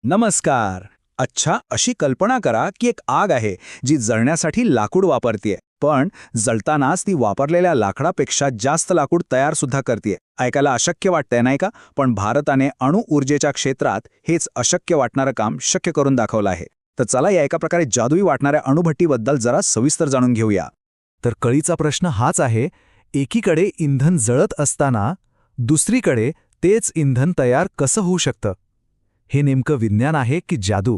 नमस्कार. अच्छा, अशी कल्पना करा की एक आग आहे जी जळण्यासाठी लाकूड वापरतेय, पण जळतानाच ती वापरलेल्या लाकडापेक्षा जास्त लाकूड तयार सुद्धा करतेय. ऐकायला अशक्य वाटतंय नाही का? पण भारताने अणु ऊर्जेच्या क्षेत्रात हेच अशक्य वाटणारं काम शक्य करून दाखवलं आहे. तर चला या एका प्रकारे जादुई वाटणाऱ्या अणुभट्टीबद्दल जरा सविस्तर जाणून घेऊया. तर कळीचा प्रश्न हाच आहे, एकीकडे इंधन जळत असताना दुसरीकडे तेच इंधन तयार कसं होऊ शकतं? हे नेमकं विज्ञान आहे की जादू?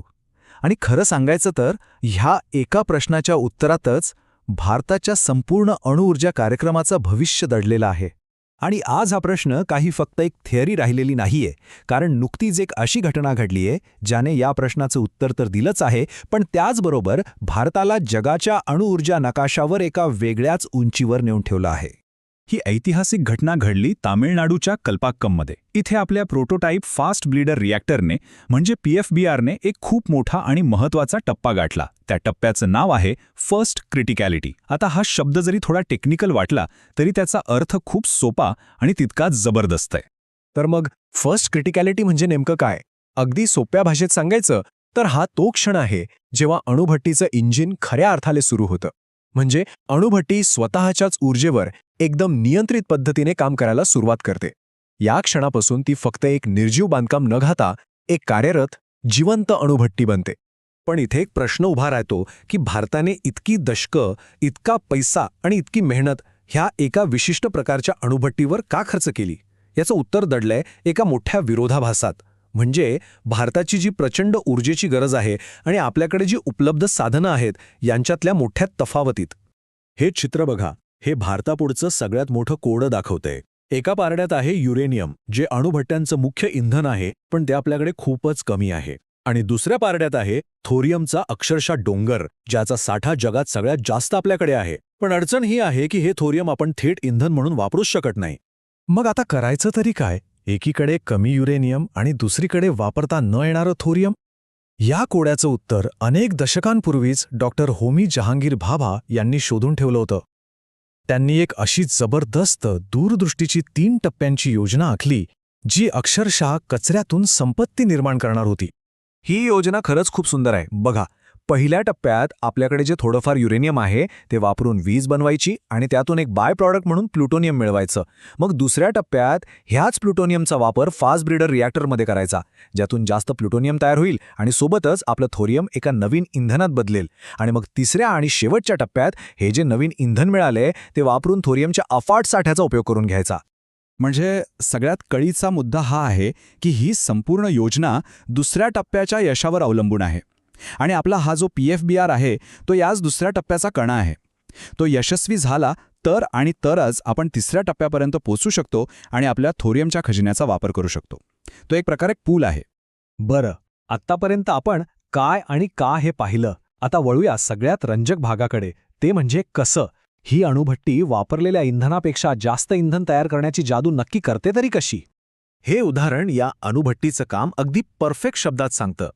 आणि खरं सांगायचं तर ह्या एका प्रश्नाच्या उत्तरातच भारताच्या संपूर्ण अणुऊर्जा कार्यक्रमाचं भविष्य दडलेलं आहे. आणि आज हा प्रश्न काही फक्त एक थिअरी राहिलेली नाहीये, कारण नुकतीच एक अशी घटना घडलीये ज्याने या प्रश्नाचं उत्तर तर दिलंच आहे, पण त्याचबरोबर भारताला जगाच्या अणुऊर्जा नकाशावर एका वेगळ्याच उंचीवर नेऊन ठेवलं आहे. ही ऐतिहासिक घटना घडली तामिळनाडूच्या कल्पाक्कममध्ये. इथे आपल्या प्रोटोटाईप फास्ट ब्लीडर रिॲक्टरने म्हणजे PFBRने एक खूप मोठा आणि महत्त्वाचा टप्पा गाठला. त्या टप्प्याचं नाव आहे फर्स्ट क्रिटिकॅलिटी. आता हा शब्द जरी थोडा टेक्निकल वाटला तरी त्याचा अर्थ खूप सोपा आणि तितकाच जबरदस्त आहे. तर मग फर्स्ट क्रिटिकॅलिटी म्हणजे नेमकं काय? अगदी सोप्या भाषेत सांगायचं तर हा तो क्षण आहे जेव्हा अणुभट्टीचं इंजिन खऱ्या अर्थाने सुरू होतं. म्हणजे अणुभट्टी स्वतःच्याच ऊर्जेवर एकदम नियंत्रित पद्धतीने काम करायला सुरुवात करते. या क्षणापासून ती फक्त एक निर्जीव बांधकाम न घाता एक कार्यरत, जिवंत अणुभट्टी बनते. पण इथे एक प्रश्न उभा राहतो की भारताने इतकी दशकं, इतका पैसा आणि इतकी मेहनत ह्या एका विशिष्ट प्रकारच्या अणुभट्टीवर का खर्च केली? याचं उत्तर दडलंय एका मोठ्या विरोधाभासात. म्हणजे भारताची जी प्रचंड ऊर्जेची गरज आहे आणि आपल्याकडे जी उपलब्ध साधनं आहेत यांच्यातल्या मोठ्या तफावतीत. हे चित्र बघा, हे भारतापुढचं सगळ्यात मोठं कोडं दाखवतंय. एका पारड्यात आहे युरेनियम, जे अणुभट्ट्यांचं मुख्य इंधन आहे, पण ते आपल्याकडे खूपच कमी आहे. आणि दुसऱ्या पारड्यात आहे थोरियमचा अक्षरशः डोंगर, ज्याचा साठा जगात सगळ्यात जास्त आपल्याकडे आहे. पण अडचण ही आहे की हे थोरियम आपण थेट इंधन म्हणून वापरूच शकत नाही. मग आता करायचं तरी काय? एकीकडे कमी युरेनियम आणि दुसरीकडे वापरता न येणारं थोरियम? या कोड्याचं उत्तर अनेक दशकांपूर्वीच डॉक्टर होमी जहांगीर भाभा यांनी शोधून ठेवलं होतं. त्यांनी एक अशी जबरदस्त दूरदृष्टीची 3 टप्प्यांची योजना आखली, जी अक्षरशः कचऱ्यातून संपत्ती निर्माण करणार होती. ही योजना खरंच खूप सुंदर आहे. बघा, पहिल्या टप्प्यात आपल्याकडे जे थोडंफार युरेनियम आहे ते वापरून वीज बनवायची आणि त्यातून एक बाय प्रॉडक्ट म्हणून प्लुटोनियम मिळवायचं. मग दुसऱ्या टप्प्यात ह्याच प्लुटोनियमचा वापर फास्ट ब्रीडर रिॲक्टरमध्ये करायचा, ज्यातून जास्त प्लुटोनियम तयार होईल आणि सोबतच आपलं थोरियम एका नवीन इंधनात बदलेल. आणि मग तिसऱ्या आणि शेवटच्या टप्प्यात हे जे नवीन इंधन मिळाले ते वापरून थोरियमच्या अफाट साठ्याचा उपयोग करून घ्यायचा. म्हणजे सगळ्यात कळीचा मुद्दा हा आहे की ही संपूर्ण योजना दुसऱ्या टप्प्याच्या यशावर अवलंबून आहे. आणि आपला हा जो PFBR आहे तो याच दुसऱ्या टप्प्याचा कणा आहे. तो यशस्वी झाला तर आणि तरच आपण तिसऱ्या टप्प्यापर्यंत पोहोचू शकतो आणि आपल्या थोरियमच्या खजिन्याचा वापर करू शकतो. तो एक प्रकारे पूल आहे. बरं, आत्तापर्यंत आपण काय आणि का हे पाहिलं. आता वळूया सगळ्यात रंजक भागाकडे, ते म्हणजे कसं. ही अणुभट्टी वापरलेल्या इंधनापेक्षा जास्त इंधन तयार करण्याची जादू नक्की करते तरी कशी? हे उदाहरण या अणुभट्टीचं काम अगदी परफेक्ट शब्दात सांगतं.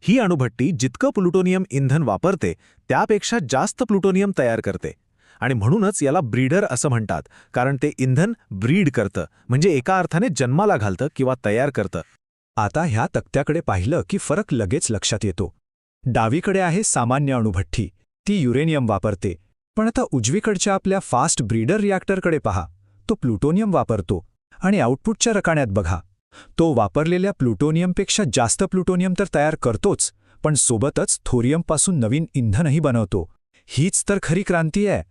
ही अणुभट्टी जितकं प्लुटोनियम इंधन वापरते त्यापेक्षा जास्त प्लुटोनियम तयार करते. आणि म्हणूनच याला ब्रीडर असं म्हणतात, कारण ते इंधन ब्रीड करतं, म्हणजे एका अर्थाने जन्माला घालतं किंवा तयार करतं. आता ह्या तक्त्याकडे पाहिलं की फरक लगेच लक्षात येतो. डावीकडे आहे सामान्य अणुभट्टी, ती युरेनियम वापरते. पण आता उजवीकडच्या आपल्या फास्ट ब्रीडर रिॲक्टरकडे पहा, तो प्लुटोनियम वापरतो. आणि आउटपुटच्या रकान्यात बघा, तो वापरलेल्या प्लुटोनियमपेक्षा जास्त प्लुटोनियम तर तयार करतोच, पण सोबतच थोरियमपासून नवीन इंधनही बनवतो. हीच तर खरी क्रांती आहे.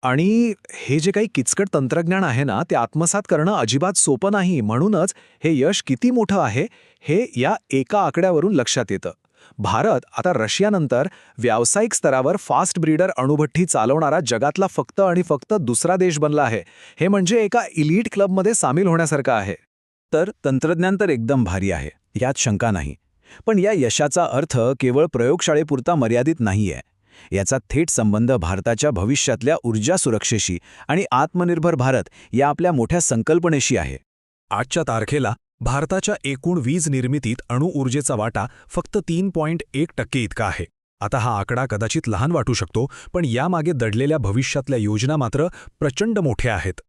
आणि हे जे काही किचकट तंत्रज्ञान आहे ना, ते आत्मसात करणं अजिबात सोपं नाही. म्हणूनच हे यश किती मोठं आहे हे या एका आकड्यावरून लक्षात येतं. भारत आता रशियानंतर व्यावसायिक स्तरावर फास्ट ब्रीडर अणुभट्टी चालवणारा जगातला फक्त आणि फक्त दुसरा देश बनला आहे. हे म्हणजे एका इलीट क्लबमध्ये सामील होण्यासारखं आहे. तर तंत्रज्ञान तर एकदम भारी आहे, यात शंका नाही. पण या यशाचा अर्थ केवळ प्रयोगशाळेपुरता मर्यादित नाहीये. याचा थेट संबंध भारताच्या भविष्यातल्या ऊर्जा सुरक्षेशी आणि आत्मनिर्भर भारत या आपल्या मोठ्या संकल्पनेशी आहे. आजच्या तारखेला भारताच्या एकूण वीज निर्मितीत अणुऊर्जेचा वाटा फक्त 3.1% इतका आहे. आता हा आकडा कदाचित लहान वाटू शकतो, पण यामागे दडलेल्या भविष्यातल्या योजना मात्र प्रचंड मोठ्या आहेत.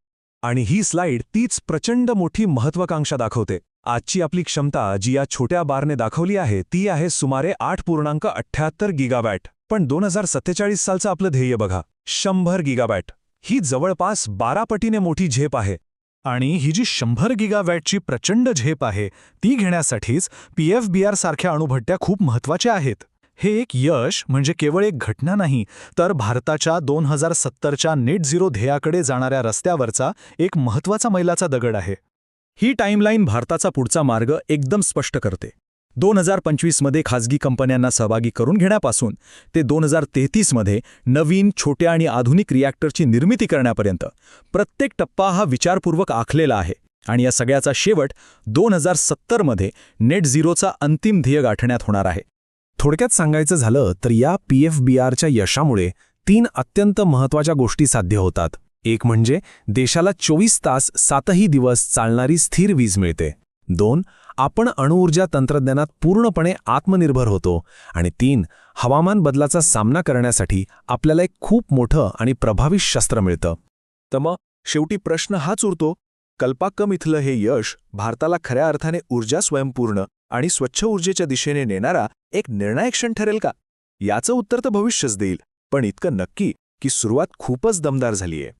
आणि ही स्लाईड तीच प्रचंड मोठी महत्त्वाकांक्षा दाखवते. आजची आपली क्षमता जी या छोट्या बारने दाखवली आहे ती आहे सुमारे 8.78 गिगावॅट. पण 2047 सालचं आपलं ध्येय बघा, 100 गिगावॅट. ही जवळपास 12 पटीने मोठी झेप आहे. आणि ही जी 100 गिगावॅटची प्रचंड झेप आहे ती घेण्यासाठीच PFBR सारख्या अणुभट्ट्या खूप महत्त्वाच्या आहेत. हे एक यश म्हणजे केवळ एक घटना नाही, तर भारताच्या 2070च्या नेट झिरो ध्येयाकडे जाणाऱ्या रस्त्यावरचा एक महत्त्वाचा मैलाचा दगड आहे. ही टाईमलाईन भारताचा पुढचा मार्ग एकदम स्पष्ट करते. 2025 मध्ये खासगी कंपन्यांना सहभागी करून घेण्यापासून ते 2033 मध्ये नवीन, छोट्या आणि आधुनिक रिॲक्टरची निर्मिती करण्यापर्यंत प्रत्येक टप्पा हा विचारपूर्वक आखलेला आहे. आणि या सगळ्याचा शेवट 2070 मध्ये नेट झिरोचा अंतिम ध्येय गाठण्यात होणार आहे. थोडक्यात सांगायचं झालं तर या PFBRच्या यशामुळे 3 अत्यंत महत्त्वाच्या गोष्टी साध्य होतात. एक म्हणजे देशाला 24 तास 7ही दिवस चालणारी स्थिर वीज मिळते. 2. आपण अणुऊर्जा तंत्रज्ञानात पूर्णपणे आत्मनिर्भर होतो. आणि 3. हवामान बदलाचा सामना करण्यासाठी आपल्याला एक खूप मोठं आणि प्रभावी शस्त्र मिळतं. तर मग शेवटी प्रश्न हाच उरतो, कल्पाकम इथलं हे यश भारताला खऱ्या अर्थाने ऊर्जा स्वयंपूर्ण आणि स्वच्छ ऊर्जेच्या दिशेने नेणारा एक निर्णायक क्षण ठरेल का? याचं उत्तर तर भविष्यच देईल. पण इतकं नक्की की सुरुवात खूपच दमदार झालीये.